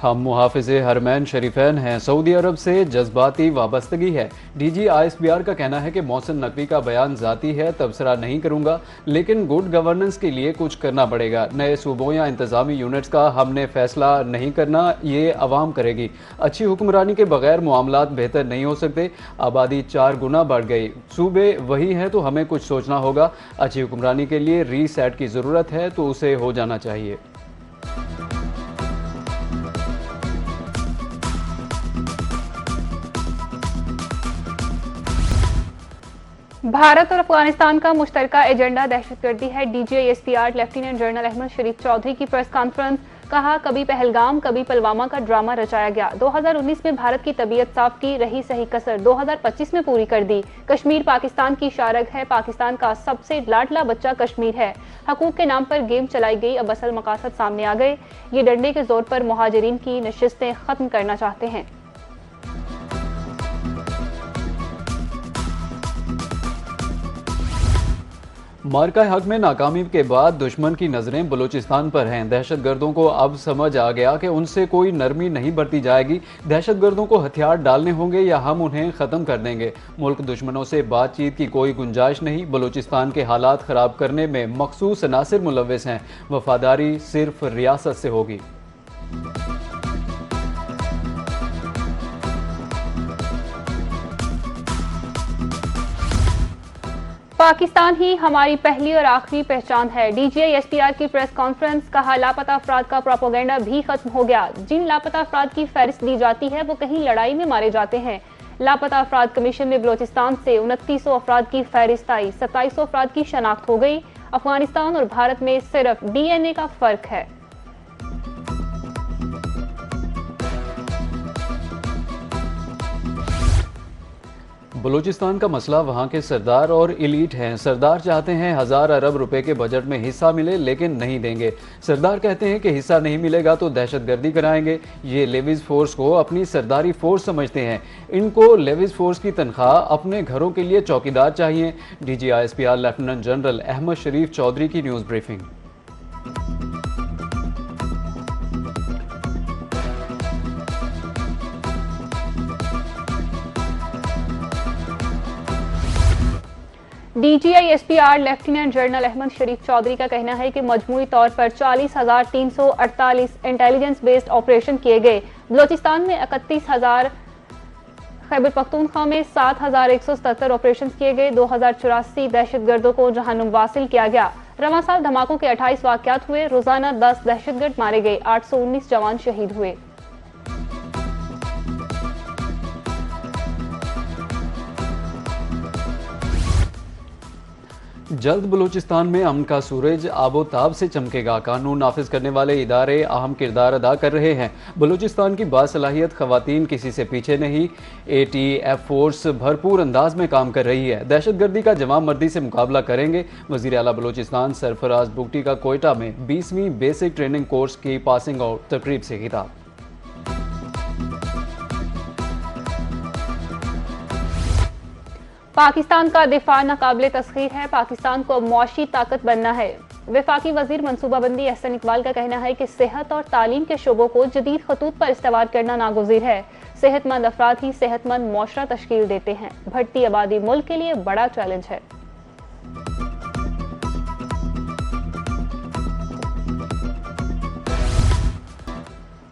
हम मुहाफिज़े हरमैन शरीफैन हैं। सऊदी अरब से जज्बाती वाबस्तगी है। डीजी ISPR का कहना है कि मोहसिन नकवी का बयान ज़ाती है, तबसरा नहीं करूँगा, लेकिन गुड गवर्नेंस के लिए कुछ करना पड़ेगा। नए सूबों या इंतज़ामी यूनिट्स का हमने फैसला नहीं करना, ये अवाम करेगी। अच्छी हुक्मरानी के बगैर मामलात बेहतर नहीं हो सकते। आबादी 4 गुना बढ़ गई, सूबे वही हैं, तो हमें कुछ सोचना होगा। अच्छी हुक्मरानी के लिए रीसेट की ज़रूरत है, तो उसे हो जाना चाहिए। भारत और अफगानिस्तान का मुश्तरका एजेंडा दहशतगर्दी है। DGISPR lieutenant general Ahmed Sharif Chaudhry की प्रेस कॉन्फ्रेंस। कहा, कभी पहलगाम कभी पुलवामा का ड्रामा रचाया गया। 2019 में भारत की तबीयत साफ की रही सही कसर 2025 में पूरी कर दी। कश्मीर पाकिस्तान की शारग है, पाकिस्तान का सबसे लाडला बच्चा कश्मीर है। हकूक के नाम पर गेम चलाई गई, अब असल मकासद सामने आ गए। ये डंडे के जोर पर मुहाजिरीन की नशिस्तें खत्म करना चाहते हैं। मार्का हक में नाकामी के बाद दुश्मन की नजरें बलूचिस्तान पर हैं। दहशतगर्दों को अब समझ आ गया कि उनसे कोई नरमी नहीं बरती जाएगी। दहशतगर्दों को हथियार डालने होंगे या हम उन्हें ख़त्म कर देंगे। मुल्क दुश्मनों से बातचीत की कोई गुंजाइश नहीं। बलूचिस्तान के हालात ख़राब करने में मखसूस अनासिर मुलव्वस हैं। वफादारी सिर्फ रियासत से होगी। पाकिस्तान ही हमारी पहली और आखिरी पहचान है। DGISPR की प्रेस कॉन्फ्रेंस। कहा, लापता अफराद का प्रोपेगेंडा भी खत्म हो गया। जिन लापता अफराद की फहरिस्त दी जाती है वो कहीं लड़ाई में मारे जाते हैं। लापता अफराद कमीशन में बलोचिस्तान से 2900 अफराद की फहरिस्त आई, 2700 अफराद की शनाख्त हो गई। अफगानिस्तान और भारत में सिर्फ DNA का फर्क है। बलूचिस्तान का मसला वहाँ के सरदार और इलीट हैं। सरदार चाहते हैं 1000 अरब रुपए के बजट में हिस्सा मिले, लेकिन नहीं देंगे। सरदार कहते हैं कि हिस्सा नहीं मिलेगा तो दहशतगर्दी कराएंगे। ये लेविस फोर्स को अपनी सरदारी फोर्स समझते हैं। इनको लेविस फोर्स की तनख्वाह अपने घरों के लिए चौकीदार चाहिए। DGISPR lieutenant general Ahmed Sharif Chaudhry की news briefing. DGISPR lieutenant general Ahmed Sharif Chaudhry का कहना है कि मजमूई तौर पर 40,348 इंटेलिजेंस बेस्ड ऑपरेशन किए गए। बलोचिस्तान में 31,000, खैबर पख्तूनख्वा में 7,177 ऑपरेशन किए गए। 2,084 दहशतगर्दों को जहन्नुम वासिल किया गया। रवां साल धमाकों के 28 वाकयात हुए। रोजाना 10 दहशतगर्द मारे गए, 819 जवान शहीद हुए। जल्द बलूचिस्तान में अमन का सूरज आबोताब से चमकेगा। कानून नाफिज करने वाले इदारे अहम किरदार अदा कर रहे हैं। बलूचिस्तान की बासलाहियत खवातीन किसी से पीछे नहीं। ATF फोर्स भरपूर अंदाज में काम कर रही है। दहशतगर्दी का जवाब मर्दी से मुकाबला करेंगे। वज़ीर आला बलूचिस्तान सरफराज बुगटी का कोयटा में 20वीं बेसिक ट्रेनिंग कोर्स की पासिंग आउट तकरीब से खिताब। पाकिस्तान का दिफा नाकाबिले तस्खीर है। पाकिस्तान को मुआशी ताकत बनना है। वफाकी वजीर मनसूबाबंदी एहसन इकबाल का कहना है कि सेहत और तालीम के शोबों को जदीद खतूत पर इस्तेमाल करना नागुज़ीर है। सेहतमंद अफराद ही सेहतमंद मुआशरा तश्कील देते हैं। बढ़ती आबादी मुल्क के लिए बड़ा चैलेंज है।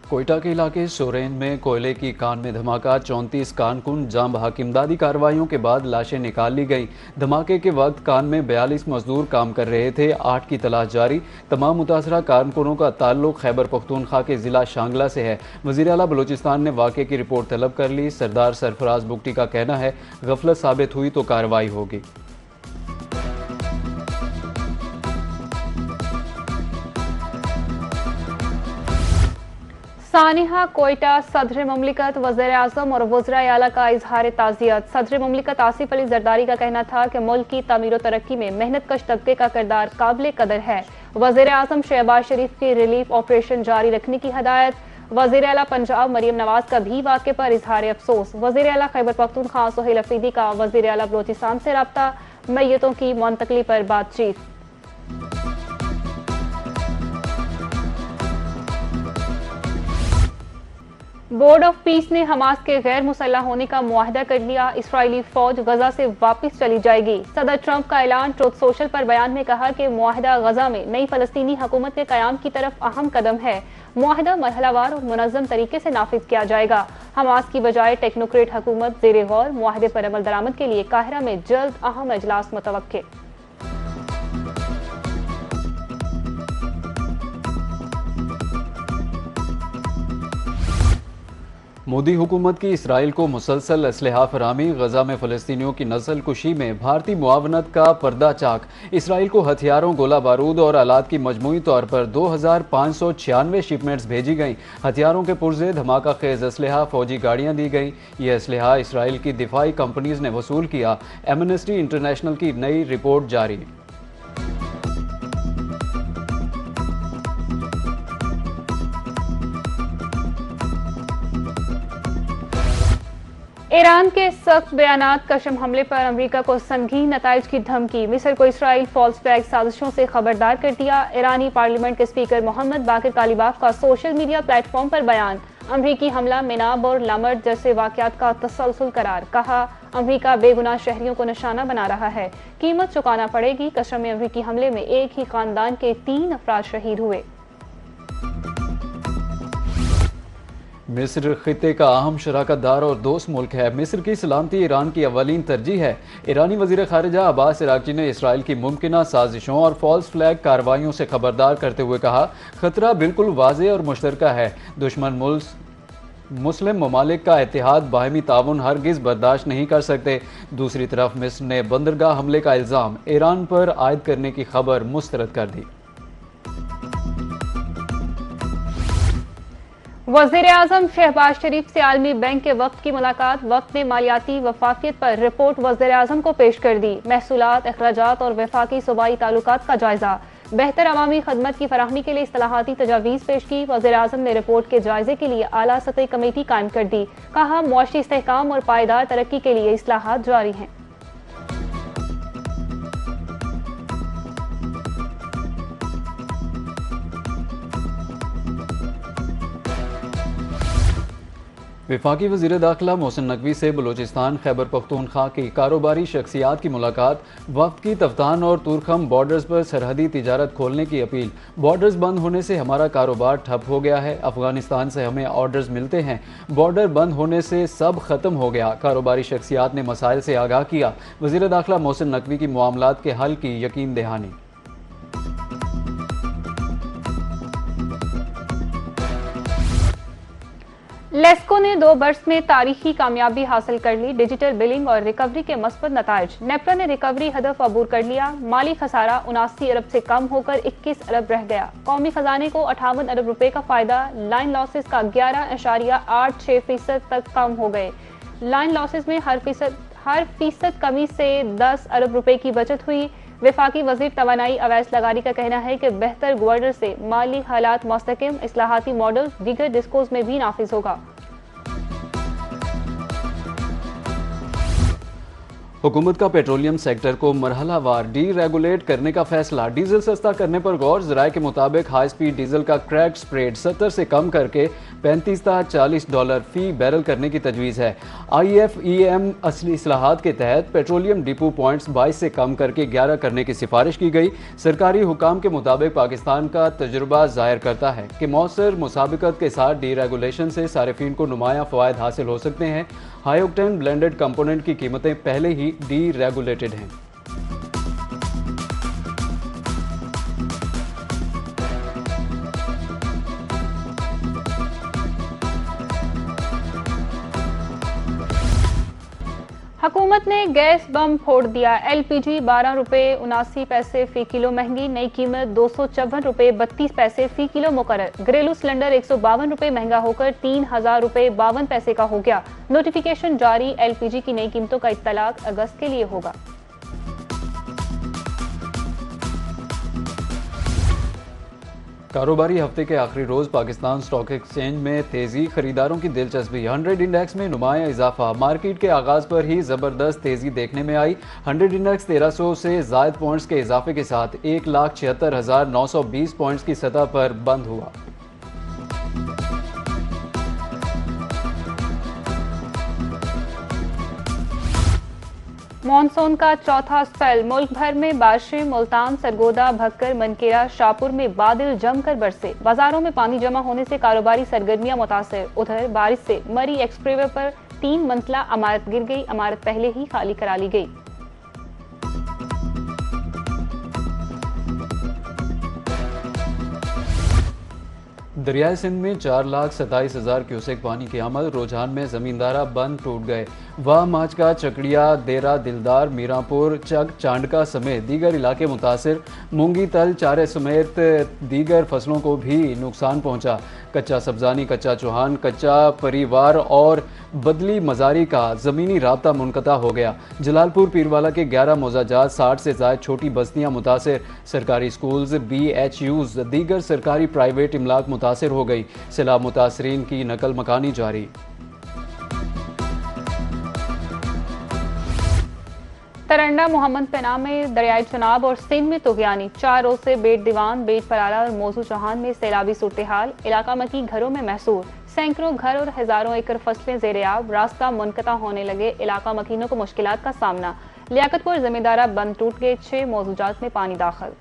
कोयटा के इलाके सोरेन में कोयले की कान में धमाका। 34 कानकुन जाम बहक इमदादी कार्रवाइयों के बाद लाशें निकाल ली गईं। धमाके के वक्त कान में 42 मजदूर काम कर रहे थे। 8 की तलाश जारी। तमाम मुतासरा कारकुनों का ताल्लुक खैबर पख्तूनख्वा के ज़िला शांगला से है। वज़ीर आला बलूचिस्तान ने वाक़े की रिपोर्ट तलब कर ली। सरदार सरफराज बुगटी का कहना है गफलत साबित हुई तो कार्रवाई होगी। सानिहा कोयटा सदर ममलिकत वज़ीर आज़म और वज़राए आला का इजहार ताज़ियत। सदर ममलिकत आसिफ अली जरदारी का कहना था कि मुल्क की तमीर और तरक्की में मेहनत कश तबके का किरदार काबिल कदर है। वज़ीर आज़म शहबाज शरीफ की रिलीफ ऑपरेशन जारी रखने की हदायत। वज़ीर आला पंजाब मरियम नवाज का भी वाक़े पर इजहार अफसोस। वज़ीर आला खैबर पख्तूनख्वा सोहेल अफरीदी का वज़ीर आला बलूचिस्तान से रब्ता। मैयतों की मुंतकली पर बातचीत। बोर्ड ऑफ पीस ने हमास के गैर मुसल्लह होने का मुआहदा कर लिया। इस्राएली फौज गजा से वापस चली जाएगी। सदर ट्रंप का ऐलान। ट्रुथ सोशल पर बयान में कहा कि मुआहदा गजा में नई फलस्तीनी हुकूमत के कयाम की तरफ अहम कदम है। मुआहदा मरहलावार और मुनज़्ज़म तरीके से नाफिज किया जाएगा। हमास की बजाय टेक्नोक्रेट हुकूमत ज़ेरे गौर। मुआहदे पर अमल दरामद के लिए काहिरा में जल्द अहम इजलास मुतवक्के। मोदी हुकूमत की इसराइल को मुसलसल असलहा फरामी। गजा में फ़लस्तीनियों की नस्ल कुशी में भारतीय मुआवनत का पर्दा चाक। इसराइल को हथियारों, गोला बारूद और आलात की मजमूई तौर पर 2596 शिपमेंट्स भेजी गईं। हथियारों के पुर्जे, धमाका खेज असलहा, फौजी गाड़ियाँ दी गईं। यह असलहा इसराइल की दिफाई कंपनीज ने वसूल किया। एमनेस्टी इंटरनेशनल की नई रिपोर्ट जारी। ईरान के सख्त बयानात, कशम हमले पर अमेरिका को संगीन नताइज की धमकी। मिस्र को इसराइल फॉल्स फ्लैग साजिशों से खबरदार कर दिया। ईरानी पार्लियामेंट के स्पीकर मोहम्मद बाकिर कालिबाफ का सोशल मीडिया प्लेटफॉर्म पर बयान। अमेरिकी हमला मिनाब और लामर्ड जैसे वाकयात का तसलसल करार। कहा, अमेरिका बेगुनाह शहरियों को निशाना बना रहा है, कीमत चुकाना पड़ेगी। कशम में अमेरिकी हमले में एक ही खानदान के 3 अफराद शहीद हुए। मिस्र खिते का अहम शराकतदार और दोस्त मुल्क है। मिस्र की सलामती ईरान की अवलीन तरजीह है। ईरानी वज़ीर ख़ारिजा अब्बास इराक़ची ने इसराइल की मुमकिना साजिशों और फॉल्स फ्लैग कार्रवाइयों से खबरदार करते हुए कहा, खतरा बिल्कुल वाज़ेह और मुश्तरका है। दुश्मन मुस्लिम ममालिक का इत्तेहाद, बाहमी ताउन हरगिज़ बर्दाश्त नहीं कर सकते। दूसरी तरफ मिस्र ने बंदरगाह हमले का इल्ज़ाम ईरान पर आयद करने की खबर मुस्तरद कर दी। वज़ीर-ए-आज़म शहबाज शरीफ से आलमी बैंक के वक्त की मुलाकात। वक्त ने मालियाती वफाकियत पर रिपोर्ट वज़ीर-ए-आज़म को पेश कर दी। महसूलात, अखराजात और वफाकी सूबाई ताल्लुकात का जायजा। बेहतर अवामी खदमत की फराहमी के लिए इस्तिलाहाती तजावीज़ पेश की। वज़ीर-ए-आज़म ने रिपोर्ट के जायजे के लिए आला सतही कमेटी कायम कर दी। कहा, मुआशी इस्तेहकाम और पायदार तरक्की के लिए इस्लाहात जारी हैं। वफाकी वज़ीर दाखिला मोहसिन नकवी से बलूचिस्तान खैबर पख्तूनख्वा की कारोबारी शख्सियात की मुलाकात। वक्त की तफ्तान और तुरखम बॉर्डर्स पर सरहदी तिजारत खोलने की अपील। बॉर्डर्स बंद होने से हमारा कारोबार ठप हो गया है। अफगानिस्तान से हमें ऑर्डर्स मिलते हैं, बॉर्डर बंद होने से सब खत्म हो गया। कारोबारी शख्सियात ने मसाइल से आगाह किया। वज़ीर दाखिला मोहसिन नकवी की मामलात के हल की यकीन दहानी। लेस्को ने 2 वर्ष में तारीखी कामयाबी हासिल कर ली। डिजिटल बिलिंग और रिकवरी के मस्बत नताइज। नेप्रा ने रिकवरी हदफ अबूर कर लिया। माली खसारा 79 अरब से कम होकर 21 अरब रह गया। कौमी खजाने को 58 अरब रुपए का फायदा। लाइन लॉसेस का 11.86% तक कम हो गए। लाइन लॉसेस में हर फीसद कमी से 10 अरब रुपए की बचत हुई। वफाकी वज़ीर तवानाई अवैस लगारी का कहना है कि बेहतर गवर्नर से माली हालात मुस्तकिम। इस्लाहाती मॉडल दीगर डिस्कोज में भी नाफिज होगा। हुकूमत का पेट्रोलियम सेक्टर को मरहलावार डी रेगुलेट करने का फैसला। डीजल सस्ता करने पर गौर। ज़राए के मुताबिक हाई स्पीड डीजल का क्रैक स्प्रेड 70 से कम करके $35.40 फी बैरल करने की तजवीज़ है। IFEM असली इस्लाहात के तहत पेट्रोलियम डिपो पॉइंट्स 22 से कम करके 11 करने की सिफारिश की गई। सरकारी हुकाम के मुताबिक पाकिस्तान का तजुर्बा जाहिर करता है कि मौसर मुसाबिकत के साथ डी रेगुलेशन से सारिफीन को नुमाया फ़वायद हासिल हो सकते हैं। हाई ऑक्टेन ब्लेंडेड कंपोनेंट की कीमतें पहले ही डी रेगुलेटेड हैं। हुकूमत ने गैस बम फोड़ दिया। LPG 12 रुपये 79 पैसे फी किलो महंगी। नई कीमत 254 रुपये 32 पैसे फी किलो मुकर्रर। घरेलू सिलेंडर 152 रुपये महंगा होकर 3000 रुपये 52 पैसे का हो गया। नोटिफिकेशन जारी। LPG की नई कीमतों का इत्तलाक अगस्त के लिए होगा। कारोबारी हफ्ते के आखिरी रोज पाकिस्तान स्टॉक एक्सचेंज में तेजी। खरीदारों की दिलचस्पी। 100 इंडेक्स में नुमाया इजाफा। मार्केट के आगाज पर ही जबरदस्त तेजी देखने में आई। 100 इंडेक्स 1300 से जायद पॉइंट्स के इजाफे के साथ 1,76,920 पॉइंट्स की सतह पर बंद हुआ। मॉनसून का चौथा स्पेल, मुल्क भर में बारिशें। मुल्तान, सरगोदा, भक्कर, मनकेरा, शाहपुर में बादल जमकर बरसे। बाजारों में पानी जमा होने से कारोबारी सरगर्मियां मुतासर। उधर बारिश से मरी एक्सप्रेसवे पर 3 मंजिला इमारत गिर गई। इमारत पहले ही खाली करा ली गई। दरियाई सिंध में 4,27,000 क्यूसेक पानी की आमद। रुझान में जमींदारा बंद टूट गए। वाह, माचका, चकड़िया, देरा दिलदार, मीरापुर, चक, चांडका समेत दीगर इलाके मुतासिर। मूंगी, तल, चारे समेत दीगर फसलों को भी नुकसान पहुंचा। कच्चा सब्जानी, कच्चा चौहान, कच्चा परिवार और बदली मजारी का ज़मीनी राब्ता मुनक़ता हो गया। जलालपुर पीरवाला के 11 मोजाजात, 60 से ज़ायद छोटी बस्तियां मुतासिर। सरकारी स्कूल्स, BHUs, दीगर सरकारी प्राइवेट इमलाक मुतासिर हो गई। सैलाब मुतासरीन की नकल मकानी जारी। तरंडा, मोहम्मद पनाह में दरियाई चनाब और सिंध में तुगयानी। 4 रोज से बेट दीवान, बेट पराला और मौजू चौहान में सैलाबी सूरत हाल। इलाका मकी घरों में महसूर। सैकड़ों घर और हजारों एकड़ फसलें ज़ेर-ए-आब। रास्ता मुनक़ता होने लगे। इलाका मकीनों को मुश्किलात का सामना। लियाकतपुर जमींदारा बंद टूट गए। 6 मौजूदात में पानी दाखिल।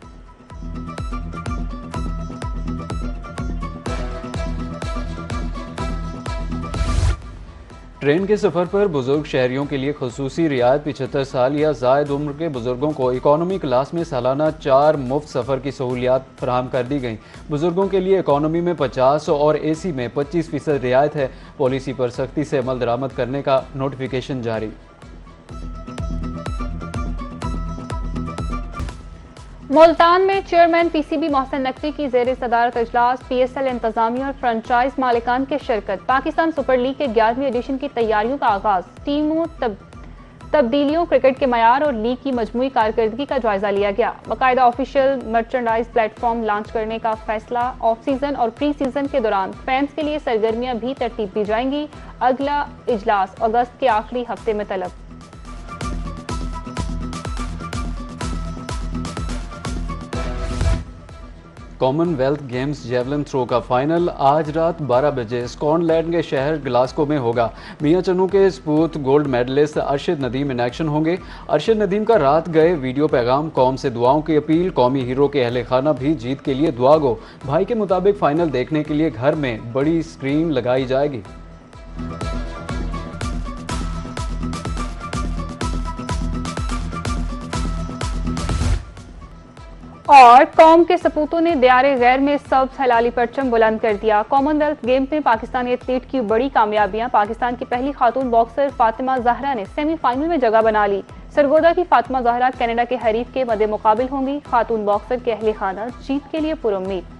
ट्रेन के सफ़र पर बुजुर्ग शहरियों के लिए खसूसी रियायत। 75 साल या ज़ायद उम्र के बुजुर्गों को इकॉनमी क्लास में सालाना 4 मुफ्त सफ़र की सहूलियात फराहम कर दी गई। बुजुर्गों के लिए इकॉनमी में 50 और AC में 25% रियायत है। पॉलिसी पर सख्ती से अमल दरामद करने का नोटिफिकेशन जारी। मुल्तान में चेयरमैन PCB मोहसिन नकवी की ज़ेर सदारत इजलास। PSL इंतजामिया और फ्रेंचाइज मालिकान के शिरकत। पाकिस्तान सुपर लीग के 11वीं एडिशन की तैयारियों का आगाज। टीमों तब्दीलियों, क्रिकेट के मयार और लीग की मजमूई कारकर्दगी का जायजा लिया गया। बाकायदा ऑफिशियल मर्चेंडाइज प्लेटफॉर्म लॉन्च करने का फैसला। ऑफ सीजन और प्री सीजन के दौरान फैंस के लिए सरगर्मियां भी तरतीब दी जाएंगी। अगला इजलास अगस्त के आखिरी हफ्ते में तलब। कॉमनवेल्थ गेम्स जेवलिन थ्रो का फाइनल आज रात 12 बजे स्कॉटलैंड के शहर ग्लासगो में होगा। मियां चन्नू के सपूत gold medalist Arshad Nadeem in action होंगे। अरशद नदीम का रात गए वीडियो पैगाम, कौम से दुआओं की अपील। कौमी हीरो के अहले खाना भी जीत के लिए दुआ गो। भाई के मुताबिक फाइनल देखने के लिए घर में बड़ी स्क्रीन लगाई जाएगी। और कौम के सपूतों ने दियारे गैर में सब्ज हलाली परचम बुलंद कर दिया। कॉमनवेल्थ गेम्स में पाकिस्तानी एथलीट की बड़ी कामयाबियां। पाकिस्तान की पहली खातून बॉक्सर फातिमा जहरा ने सेमीफाइनल में जगह बना ली। सरगोदा की फातिमा जहरा कनाडा के हरीफ के मद्दे मुकाबिल होंगी। खातून बॉक्सर के अहले खाना जीत के लिए पुरुम्मीद।